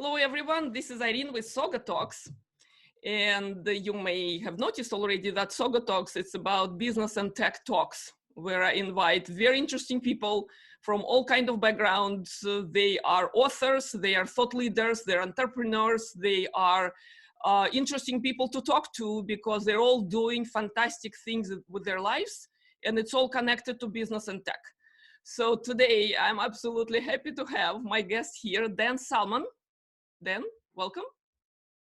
Hello, everyone. This is Irene with SaugaTalks. And you may have noticed already that SaugaTalks is about business and tech talks, where I invite very interesting people from all kinds of backgrounds. They are authors, they are thought leaders, they're entrepreneurs, they are interesting people to talk to because they're all doing fantastic things with their lives, and it's all connected to business and tech. So today, I'm absolutely happy to have my guest here, Dan Selman. Dan, welcome.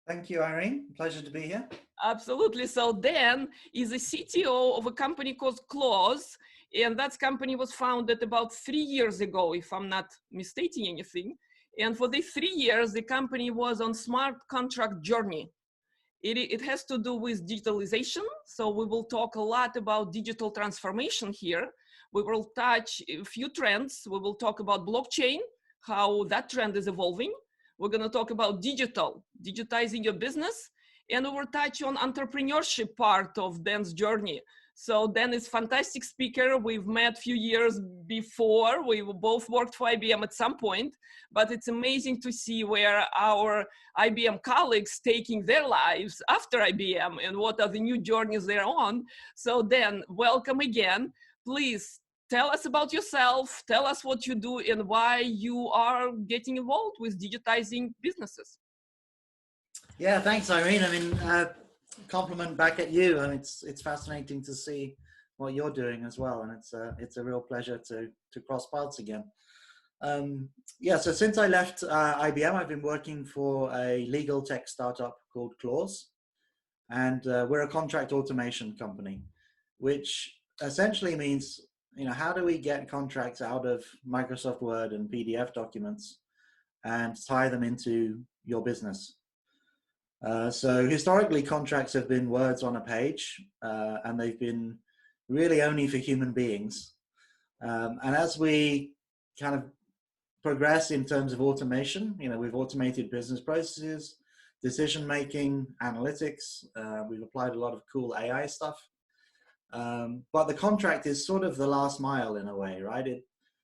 Thank you, Irene. Pleasure to be here. Absolutely. So Dan is a CTO of a company called Clause, and that company was founded about 3 years ago, if I'm not misstating anything. And for these 3 years, the company was on smart contract journey. It has to do with digitalization. So we will talk a lot about digital transformation here. We will touch a few trends. We will talk about blockchain, how that trend is evolving. We're going to talk about digitizing your business, and we will touch on entrepreneurship part of Dan's journey. So Dan is a fantastic speaker. We've met a few years before. We both worked for IBM at some point, but it's amazing to see where our IBM colleagues taking their lives after IBM and what are the new journeys they're on. So Dan, welcome again. Please tell us about yourself, tell us what you do and why you are getting involved with digitizing businesses. Yeah, thanks, Irene. I mean, compliment back at you. And it's fascinating to see what you're doing as well. And it's a real pleasure to cross paths again. Yeah, so since I left IBM, I've been working for a legal tech startup called Clause. And we're a contract automation company, which essentially means, how do we get contracts out of Microsoft Word and PDF documents and tie them into your business? So historically, contracts have been words on a page, and they've been really only for human beings. And as we kind of progress in terms of automation, we've automated business processes, decision-making, analytics. We've applied a lot of cool AI stuff. But the contract is sort of the last mile in a way, right?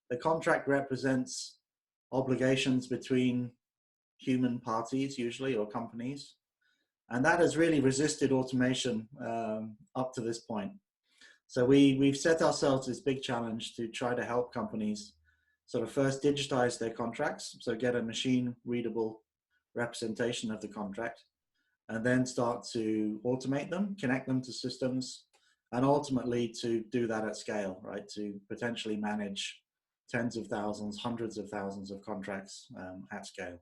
The contract represents obligations between human parties, usually, or companies. And that has really resisted automation up to this point. So we've set ourselves this big challenge to try to help companies sort of first digitize their contracts, so get a machine-readable representation of the contract, and then start to automate them, connect them to systems, and ultimately to do that at scale, right? To potentially manage tens of thousands, hundreds of thousands of contracts at scale.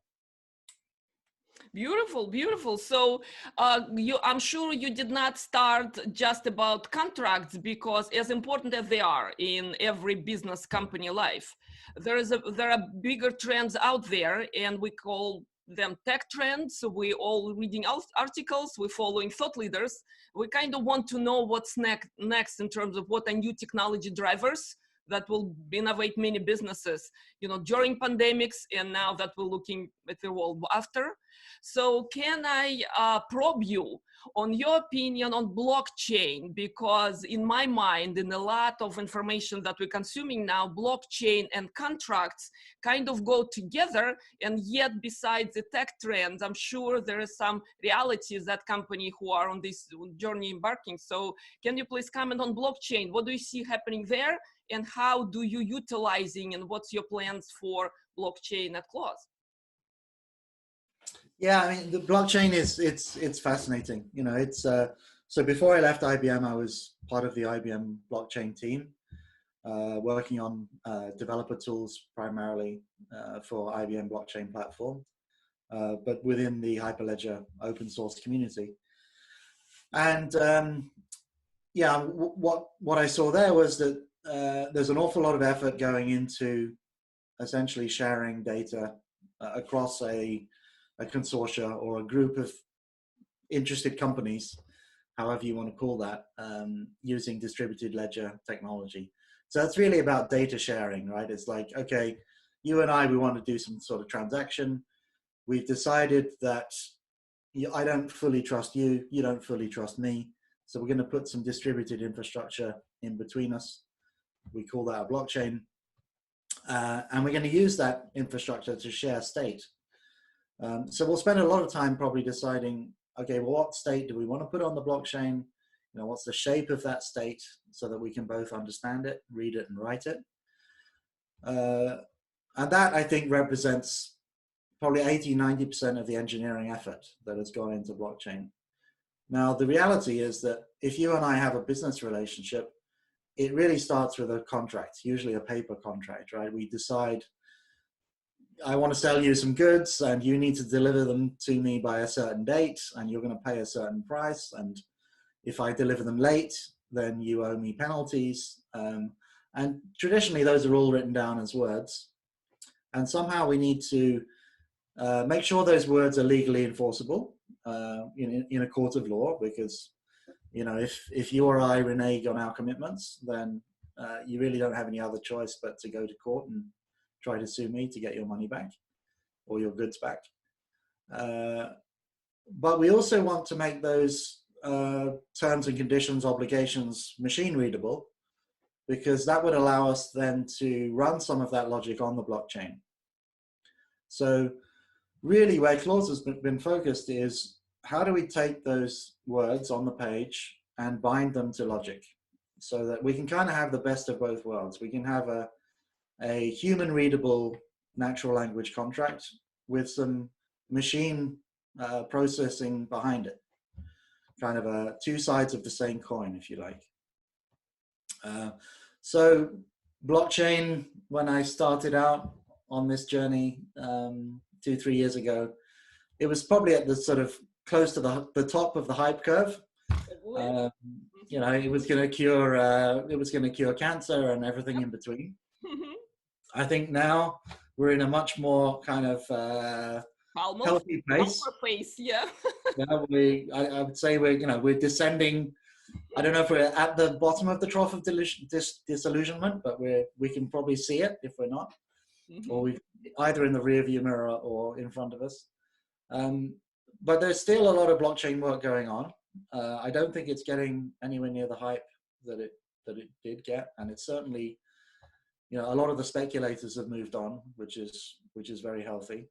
Beautiful, beautiful. So I'm sure you did not start just about contracts, because as important as they are in every business company life, there are bigger trends out there, and we call them tech trends. So we all reading articles, we're following thought leaders. We kind of want to know what's next in terms of what are new technology drivers that will innovate many businesses, during pandemics, and now that we're looking at the world after. So can I probe you on your opinion on blockchain? Because in my mind, in a lot of information that we're consuming now, blockchain and contracts kind of go together. And yet, besides the tech trends, I'm sure there is some realities that company who are on this journey embarking. So can you please comment on blockchain? What do you see happening there? And how do you utilizing, and what's your plans for blockchain at Clause? Yeah, I mean, the blockchain it's fascinating. So before I left IBM, I was part of the IBM blockchain team, working on developer tools primarily for IBM blockchain platform, but within the Hyperledger open source community. And yeah, what I saw there was that there's an awful lot of effort going into essentially sharing data across a consortia or a group of interested companies, however you want to call that, using distributed ledger technology. So it's really about data sharing, right? It's like, okay, you and I, we want to do some sort of transaction. We've decided that I don't fully trust you, you don't fully trust me. So we're going to put some distributed infrastructure in between us. We call that a blockchain. And we're going to use that infrastructure to share state. So we'll spend a lot of time probably deciding, okay, well, what state do we want to put on the blockchain? You know, what's the shape of that state so that we can both understand it, read it, and write it. And that, I think, represents probably 80–90% of the engineering effort that has gone into blockchain. Now, the reality is that if you and I have a business relationship, it really starts with a contract, usually a paper contract, right? We decide, I want to sell you some goods and you need to deliver them to me by a certain date and you're going to pay a certain price. And if I deliver them late, then you owe me penalties. And traditionally, those are all written down as words. And somehow we need to make sure those words are legally enforceable in a court of law, because, you know, if you or I renege on our commitments, then you really don't have any other choice but to go to court and try to sue me to get your money back or your goods back. But we also want to make those terms and conditions, obligations, machine readable, because that would allow us then to run some of that logic on the blockchain. So really where Clause has been focused is, how do we take those words on the page and bind them to logic so that we can kind of have the best of both worlds. We can have a human readable natural language contract with some machine processing behind it. Kind of two sides of the same coin, if you like. So blockchain, when I started out on this journey 2–3 years ago, it was probably at the sort of close to the top of the hype curve. You know, it was going to cure cancer and everything in between. I think now we're in a much more kind of healthy place. Yeah. I would say we're descending. I don't know if we're at the bottom of the trough of disillusionment, but we can probably see it if we're not, or we've either in the rearview mirror or in front of us. But there's still a lot of blockchain work going on. I don't think it's getting anywhere near the hype that it did get, and it's certainly, you know, a lot of the speculators have moved on, which is very healthy.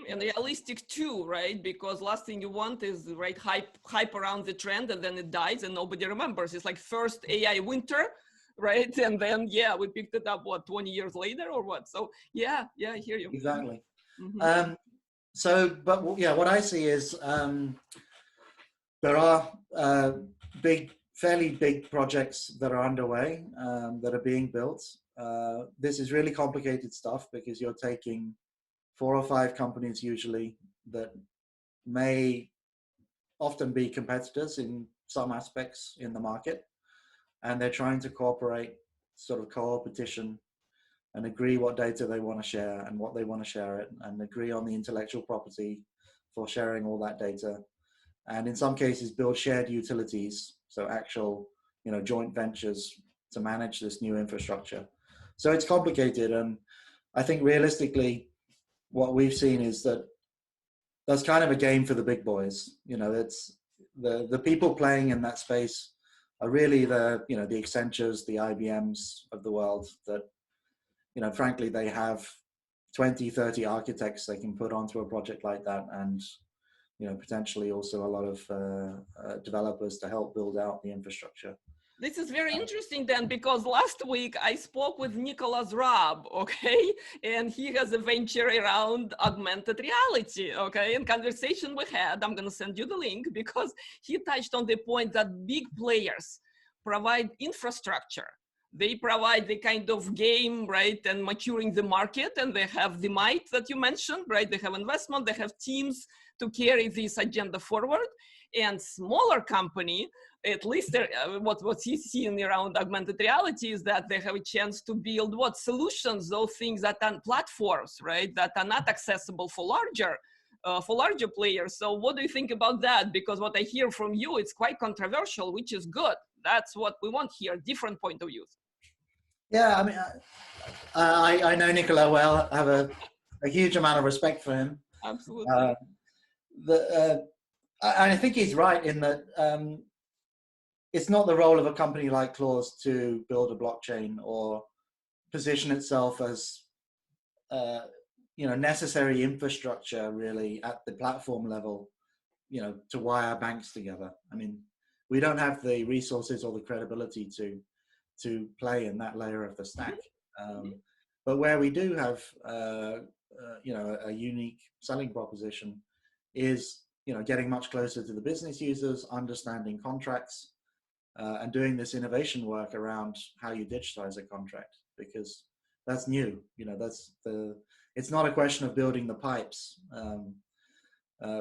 And realistic too, right? Because last thing you want is hype around the trend, and then it dies and nobody remembers. It's like first AI winter, right? And then we picked it up 20 years later or what? So I hear you. Exactly. What I see is there are fairly big projects that are underway that are being built. This is really complicated stuff because you're taking 4 or 5 companies usually that may often be competitors in some aspects in the market, and they're trying to cooperate, sort of co-opetition, and agree what data they want to share and what they want to share it, and agree on the intellectual property for sharing all that data. And in some cases build shared utilities, so actual, you know, joint ventures to manage this new infrastructure. So it's complicated, and I think realistically what we've seen is that that's kind of a game for the big boys. You know, it's the people playing in that space are really the Accentures, the IBMs of the world that, you know, frankly, they have 20–30 architects they can put onto a project like that, and, you know, potentially also a lot of developers to help build out the infrastructure. This is very interesting then, because last week I spoke with Nicholas Raab, okay? And he has a venture around augmented reality, okay? And conversation we had, I'm gonna send you the link, because he touched on the point that big players provide infrastructure. They provide the kind of game, right? And maturing the market, and they have the might that you mentioned, right? They have investment, they have teams to carry this agenda forward. And smaller company, at least what he's seeing around augmented reality is that they have a chance to build solutions, those things that are platforms, right? That are not accessible for larger players. So what do you think about that? Because what I hear from you, it's quite controversial, which is good. That's what we want here, different point of views. Yeah, I mean, I know Nicola well. I have a huge amount of respect for him. Absolutely. I think he's right in that it's not the role of a company like Clause to build a blockchain or position itself as necessary infrastructure really at the platform level, to wire banks together. I mean, we don't have the resources or the credibility to play in that layer of the stack. But where we do have, a unique selling proposition is, getting much closer to the business users, understanding contracts, and doing this innovation work around how you digitize a contract, because that's new. It's not a question of building the pipes,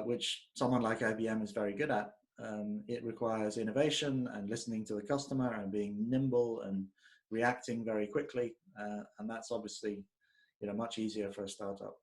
which someone like IBM is very good at. It requires innovation and listening to the customer and being nimble and reacting very quickly. And that's obviously, much easier for a startup.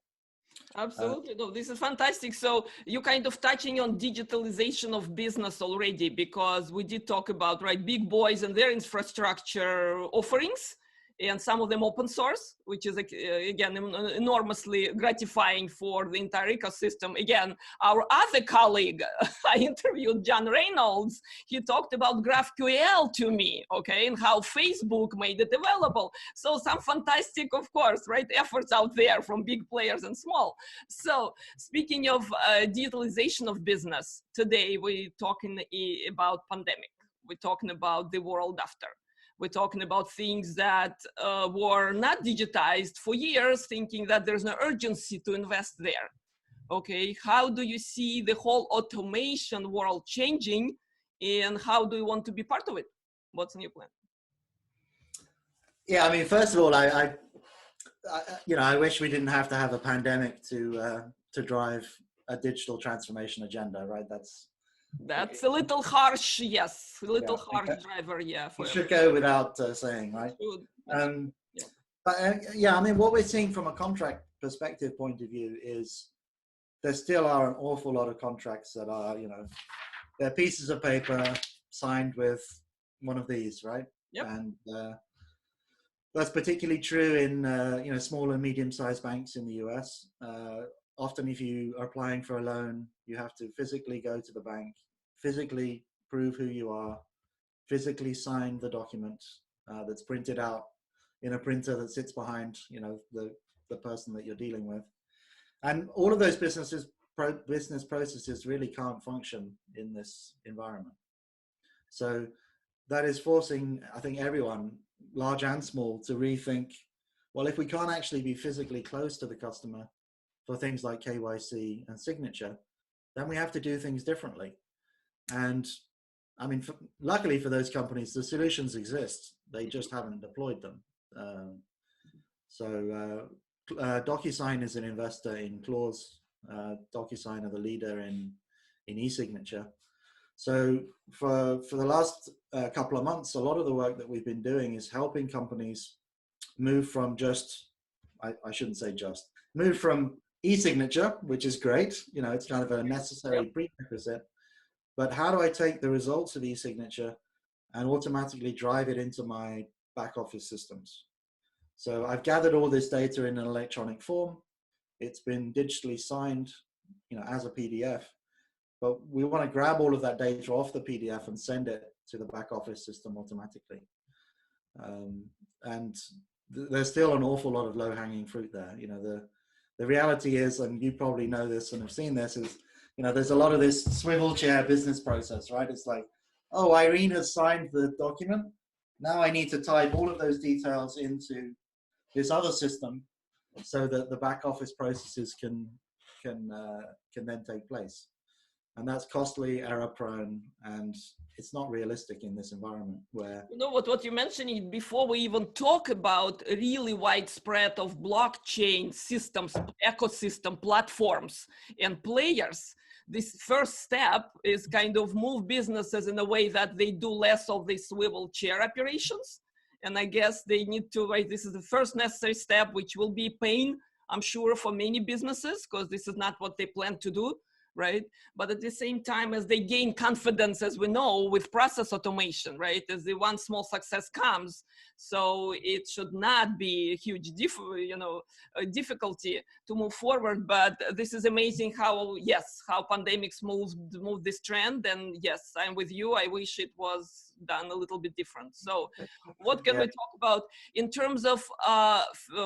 Absolutely. No, this is fantastic. So you kind of touching on digitalization of business already, because we did talk about, right, big boys and their infrastructure offerings, and some of them open source, which is again enormously gratifying for the entire ecosystem. Again, our other colleague I interviewed, John Reynolds, he talked about GraphQL to me, okay, and how Facebook made it available. So some fantastic, of course, right, efforts out there from big players and small. So speaking of digitalization of business, today we're talking about pandemic. We're talking about the world after. We're talking about things that were not digitized for years, thinking that there's no urgency to invest there. Okay, how do you see the whole automation world changing, and how do you want to be part of it? What's in your plan? Yeah, I mean, first of all, I wish we didn't have to have a pandemic to drive a digital transformation agenda, right? That's a little harsh, yes, a little harsh driver, yeah. It should go without saying, right? But I mean, what we're seeing from a contract perspective point of view is there still are an awful lot of contracts that are, they're pieces of paper signed with one of these, right? Yep. And that's particularly true in, small and medium-sized banks in the US. Often if you are applying for a loan, you have to physically go to the bank, physically prove who you are, physically sign the document that's printed out in a printer that sits behind, the person that you're dealing with. And all of those business processes really can't function in this environment. So that is forcing, I think, everyone, large and small, to rethink, well, if we can't actually be physically close to the customer for things like KYC and signature, then we have to do things differently. And I mean, luckily for those companies, the solutions exist. They just haven't deployed them. DocuSign is an investor in Clause. DocuSign are the leader in e-signature. So for the last couple of months, a lot of the work that we've been doing is helping companies move from move from e-signature, which is great. It's kind of a necessary prerequisite. But how do I take the results of e-signature and automatically drive it into my back office systems? So I've gathered all this data in an electronic form. It's been digitally signed, as a PDF. But we want to grab all of that data off the PDF and send it to the back office system automatically. And there's still an awful lot of low-hanging fruit there. The reality is, and you probably know this and have seen this, is there's a lot of this swivel chair business process, right? It's like, oh, Irene has signed the document. Now I need to type all of those details into this other system so that the back office processes can then take place. And that's costly, error prone, and it's not realistic in this environment where... What you mentioned before we even talk about a really widespread of blockchain systems, ecosystem platforms and players. This first step is kind of move businesses in a way that they do less of these swivel chair operations. And I guess they need to, right, this is the first necessary step, which will be pain, I'm sure, for many businesses, because this is not what they plan to do. right? But at the same time, as they gain confidence, as we know, with process automation, right? As the one small success comes, so it should not be a huge difficulty to move forward. But this is amazing how, yes, how pandemics moved this trend. And yes, I'm with you. I wish it was done a little bit different. So what can Yeah. we talk about in terms of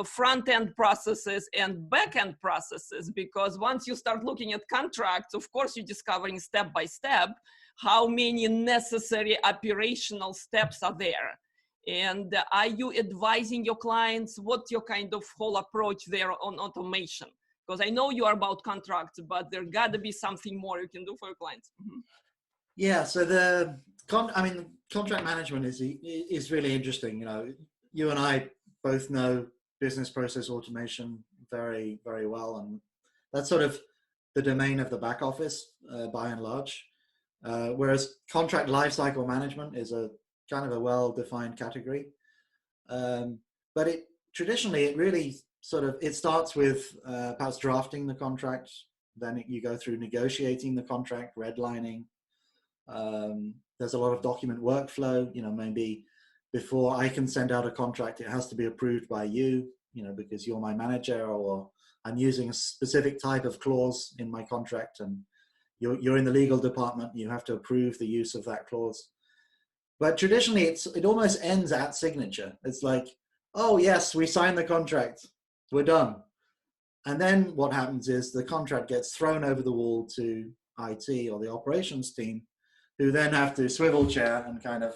front-end processes and back-end processes? Because once you start looking at contracts, of course, you're discovering step by step how many necessary operational steps are there. And are you advising your clients? What's your kind of whole approach there on automation? Because I know you are about contracts, but there got to be something more you can do for your clients. Mm-hmm. Yeah, so contract management is really interesting. You know, you and I both know business process automation very, very well, and that's sort of the domain of the back office by and large. Whereas contract lifecycle management is a kind of a well-defined category, but traditionally it really it starts with perhaps drafting the contract, then you go through negotiating the contract, redlining. There's a lot of document workflow. You know, maybe before I can send out a contract, it has to be approved by you, you know, because you're my manager, or I'm using a specific type of clause in my contract, and you're in the legal department, you have to approve the use of that clause. But traditionally it almost ends at signature. It's like, oh yes, we signed the contract, we're done. And then what happens is the contract gets thrown over the wall to IT or the operations team, who then have to swivel chair and kind of,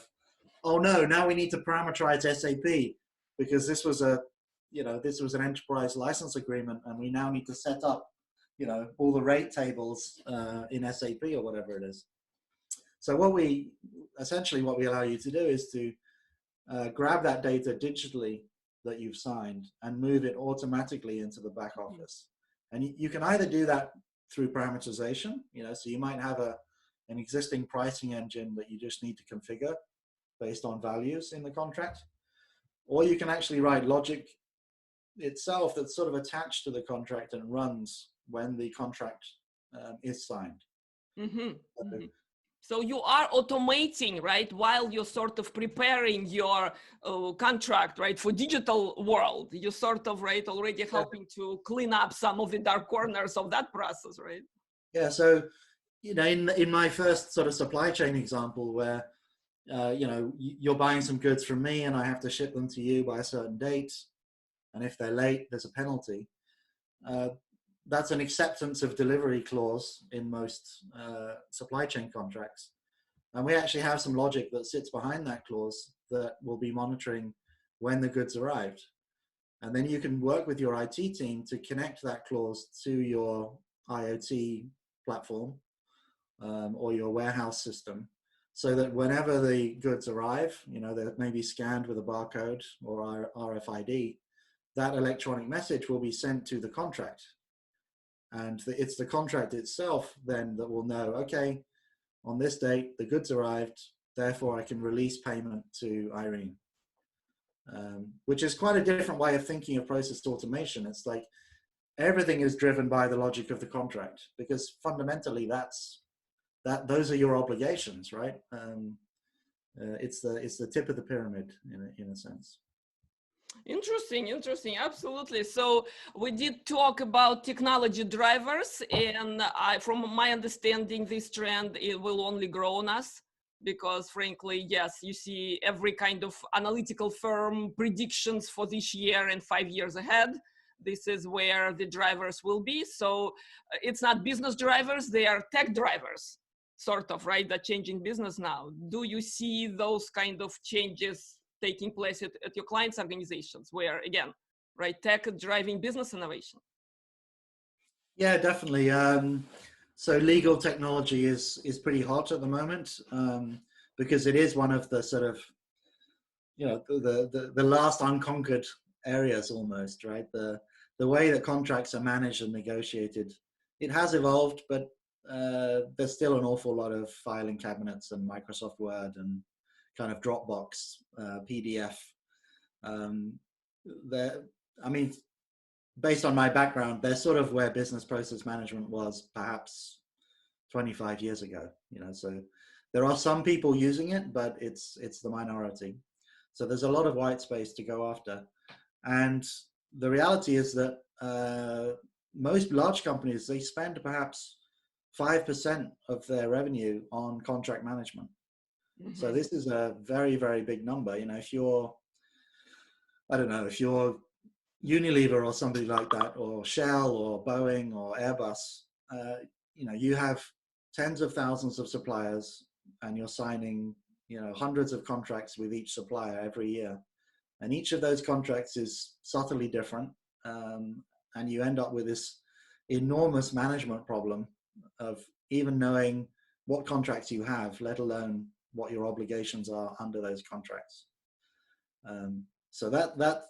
oh no, now we need to parameterize SAP because this was an enterprise license agreement, and we now need to set up, you know, all the rate tables in SAP or whatever it is. So what we allow you to do is to grab that data digitally that you've signed and move it automatically into the back office. And you can either do that through parameterization, you know, so you might have an existing pricing engine that you just need to configure based on values in the contract, or you can actually write logic itself that's sort of attached to the contract and runs when the contract is signed. Mm-hmm. Mm-hmm. So you are automating, right, while you're sort of preparing your contract, right, for digital world. You're sort of, right, already helping to clean up some of the dark corners of that process, right? Yeah. So, you know, in my first sort of supply chain example, where you know, you're buying some goods from me and I have to ship them to you by a certain date, and if they're late, there's a penalty. That's an acceptance of delivery clause in most supply chain contracts. And we actually have some logic that sits behind that clause that will be monitoring when the goods arrived. And then you can work with your IT team to connect that clause to your IoT platform or your warehouse system, so that whenever the goods arrive, you know, they're maybe scanned with a barcode or RFID, that electronic message will be sent to the contract. And it's the contract itself then that will know, okay, on this date, the goods arrived, therefore I can release payment to Irene. Which is quite a different way of thinking of process automation. It's like everything is driven by the logic of the contract, because fundamentally those are your obligations, right? It's the tip of the pyramid in a sense. Interesting, absolutely. So we did talk about technology drivers, and from my understanding, this trend, it will only grow on us, because frankly, yes, you see every kind of analytical firm predictions for this year and 5 years ahead. This is where the drivers will be. So it's not business drivers, they are tech drivers, sort of, right? That changing business now. Do you see those kind of changes taking place at your clients' organizations, where, again, right, tech driving business innovation? Yeah, definitely. So legal technology is pretty hot at the moment, because it is one of the sort of, you know, the last unconquered areas almost, right? The way that contracts are managed and negotiated, it has evolved, but there's still an awful lot of filing cabinets and Microsoft Word and kind of Dropbox, PDF. I mean, based on my background, they're sort of where business process management was perhaps 25 years ago. So there are some people using it, but it's the minority. So there's a lot of white space to go after. And the reality is that most large companies, they spend perhaps 5% of their revenue on contract management. So this is a very, very big number. If you're, I don't know, if you're Unilever or somebody like that, or Shell or Boeing or Airbus, you have tens of thousands of suppliers, and you're signing, hundreds of contracts with each supplier every year. And each of those contracts is subtly different. And you end up with this enormous management problem of even knowing what contracts you have, let alone what your obligations are under those contracts. So that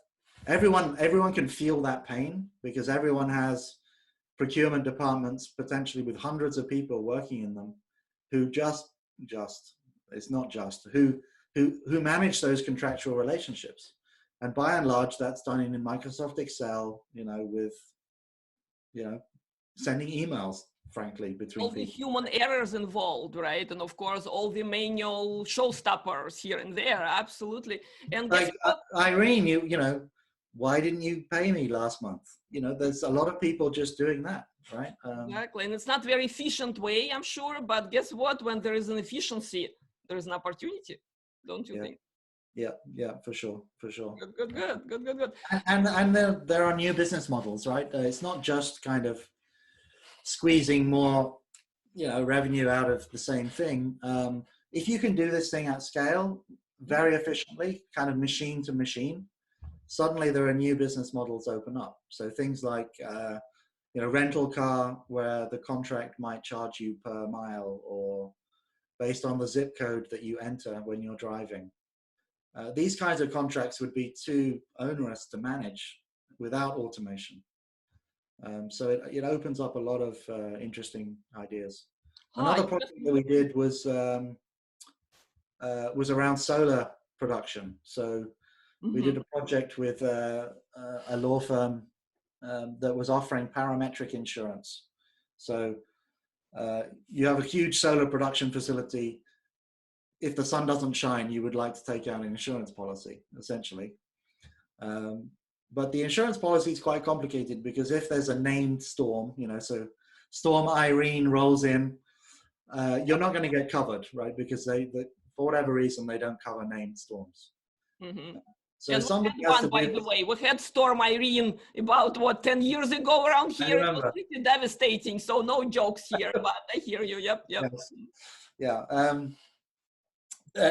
everyone can feel that pain, because everyone has procurement departments potentially with hundreds of people working in them who who manage those contractual relationships. And by and large, that's done in Microsoft Excel, with, sending emails, frankly, between all the people. human errors involved, right? And of course, all the manual showstoppers here and there. Absolutely. And Like, Irene, why didn't you pay me last month? There's a lot of people just doing that, right? Exactly. And it's not very efficient way, I'm sure. But guess what? When there is an efficiency, there is an opportunity, don't you think? Yeah, for sure. Good. And there are new business models, right? It's not just kind of squeezing more, revenue out of the same thing. If you can do this thing at scale very efficiently, kind of machine to machine, suddenly there are new business models open up. So things like, rental car, where the contract might charge you per mile or based on the zip code that you enter when you're driving. These kinds of contracts would be too onerous to manage without automation. So it opens up a lot of interesting ideas. Another project that we did was around solar production. So we did a project with a law firm that was offering parametric insurance. So you have a huge solar production facility. If the sun doesn't shine, you would like to take out an insurance policy, essentially. But the insurance policy is quite complicated, because if there's a named storm, so Storm Irene rolls in, you're not going to get covered, right? Because for whatever reason, they don't cover named storms. So and somebody we has had to one, by the way. We had Storm Irene about 10 years ago around here. It was pretty devastating. So no jokes here, but I hear you. Yep. Yes. Yeah.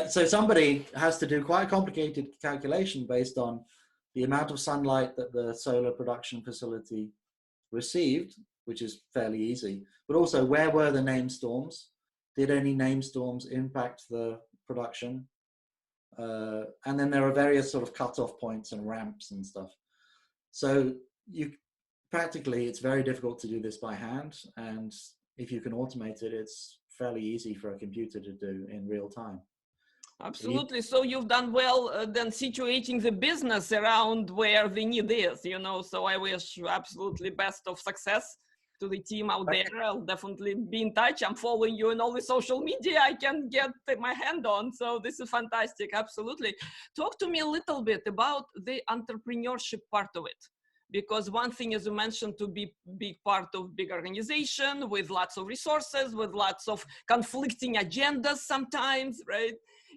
So somebody has to do quite a complicated calculation based on the amount of sunlight that the solar production facility received, which is fairly easy, but also where were the named storms? Did any named storms impact the production? And then there are various sort of cutoff points and ramps and stuff. So it's very difficult to do this by hand. And if you can automate it, it's fairly easy for a computer to do in real time. Absolutely. So you've done well then situating the business around where the need is, so I wish you absolutely best of success to the team out there. I'll definitely be in touch. I'm following you in all the social media I can get my hand on. So this is fantastic. Absolutely. Talk to me a little bit about the entrepreneurship part of it. Because one thing, as you mentioned, to be big part of big organization with lots of resources, with lots of conflicting agendas sometimes, right?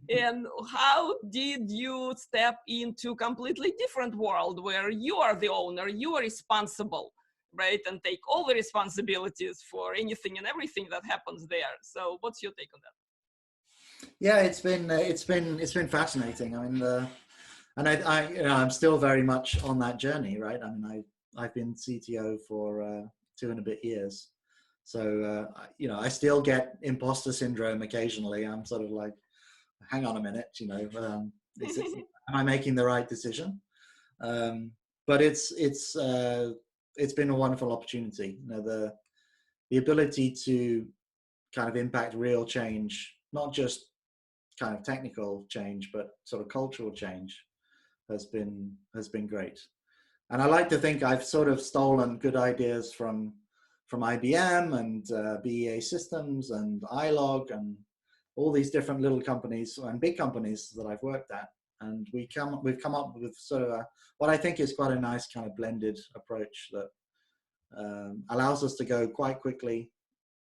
And how did you step into completely different world where you are the owner, you are responsible, right? And take all the responsibilities for anything and everything that happens there. So what's your take on that? Yeah, it's been fascinating. I mean, and I'm still very much on that journey, right? I mean, I've been CTO for 2 and a bit years. So, I still get imposter syndrome occasionally. I'm sort of like, hang on a minute, am I making the right decision? But it's been a wonderful opportunity. The ability to kind of impact real change, not just kind of technical change, but sort of cultural change, has been great. And I like to think I've sort of stolen good ideas from from IBM and BEA Systems and iLog and all these different little companies and big companies that I've worked at. And we've come up with sort of what I think is quite a nice kind of blended approach that allows us to go quite quickly,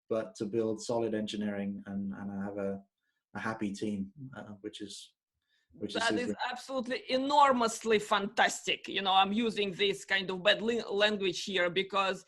but to build solid engineering and have a happy team, which is that is absolutely enormously fantastic. You know, I'm using this kind of bad language here because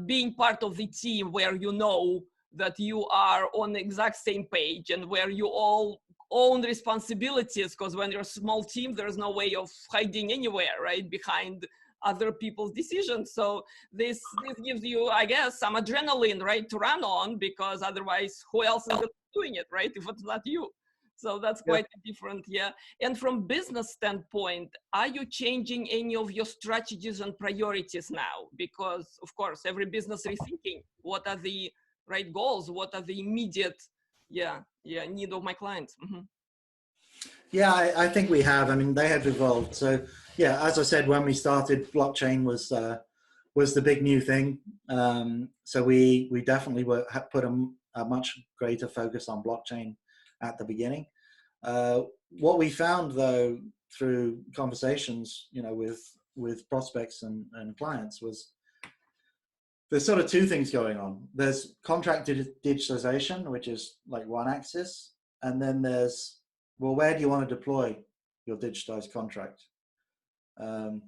being part of the team where you know that you are on the exact same page and where you all own responsibilities, because when you're a small team, there's no way of hiding anywhere, right, behind other people's decisions. So this gives you, I guess, some adrenaline, right, to run on, because otherwise who else is doing it, right, if it's not you? So that's quite different, yeah. And from business standpoint, are you changing any of your strategies and priorities now? Because of course, every business rethinking, what are the right goals? What are the immediate, need of my clients? Mm-hmm. Yeah, I think we have. I mean, they have evolved. So yeah, as I said, when we started, blockchain was the big new thing. So we definitely put a much greater focus on blockchain at the beginning. What we found, though, through conversations, you know, with prospects and clients, was there's sort of two things going on. There's contract digitalization, which is like one axis, and then there's, well, where do you want to deploy your digitized contract? And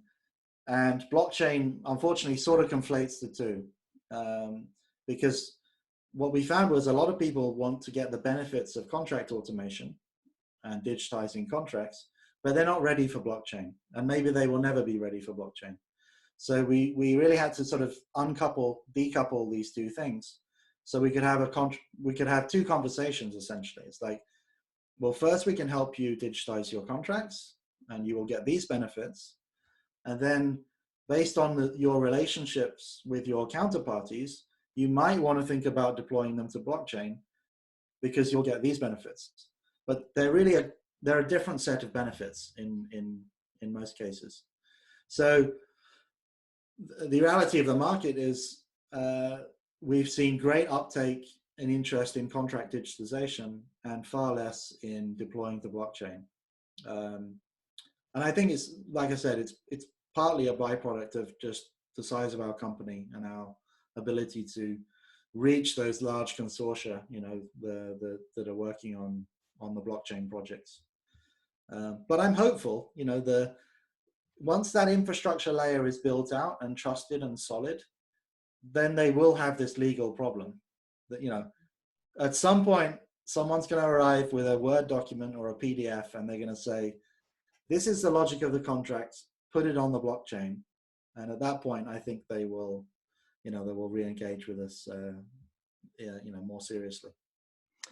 blockchain, unfortunately, sort of conflates the two, because what we found was a lot of people want to get the benefits of contract automation and digitizing contracts, but they're not ready for blockchain, and maybe they will never be ready for blockchain. So we really had to sort of decouple these two things, so we could have two conversations essentially. It's like, well, first we can help you digitize your contracts, and you will get these benefits, and then based on your relationships with your counterparties, you might want to think about deploying them to blockchain because you'll get these benefits. But they're a different set of benefits in most cases. So the reality of the market is we've seen great uptake and interest in contract digitalization and far less in deploying the blockchain. And I think it's, like I said, it's partly a byproduct of just the size of our company and our ability to reach those large consortia, you know, that are working on the blockchain projects. But I'm hopeful, you know, once that infrastructure layer is built out and trusted and solid, then they will have this legal problem that, you know, at some point, someone's going to arrive with a Word document or a PDF, and they're going to say, this is the logic of the contract, put it on the blockchain. And at that point, I think they will, you know, they will re-engage with us, you know, more seriously.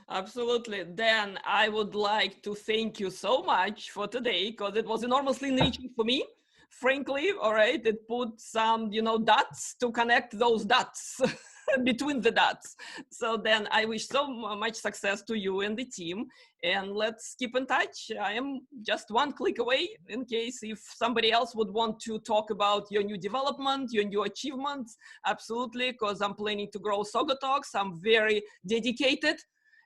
Absolutely. Dan, I would like to thank you so much for today, because it was enormously enriching for me. Frankly, all right, it put some, you know, dots to connect those dots between the dots. So then I wish so much success to you and the team, and let's keep in touch. I am just one click away in case if somebody else would want to talk about your new development, your new achievements. Absolutely, because I'm planning to grow SaugaTalks. I'm very dedicated.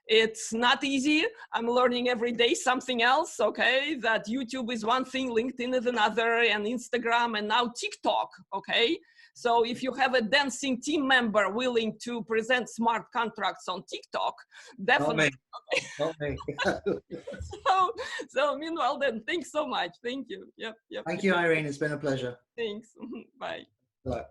It's not easy. I'm learning every day something else, okay? That YouTube is one thing, LinkedIn is another, and Instagram, and now TikTok, okay? So if you have a dancing team member willing to present smart contracts on TikTok, definitely. Not me. So meanwhile then, thanks so much. Thank you. Yep. Thank you, Irene. It's been a pleasure. Thanks. Bye. Bye.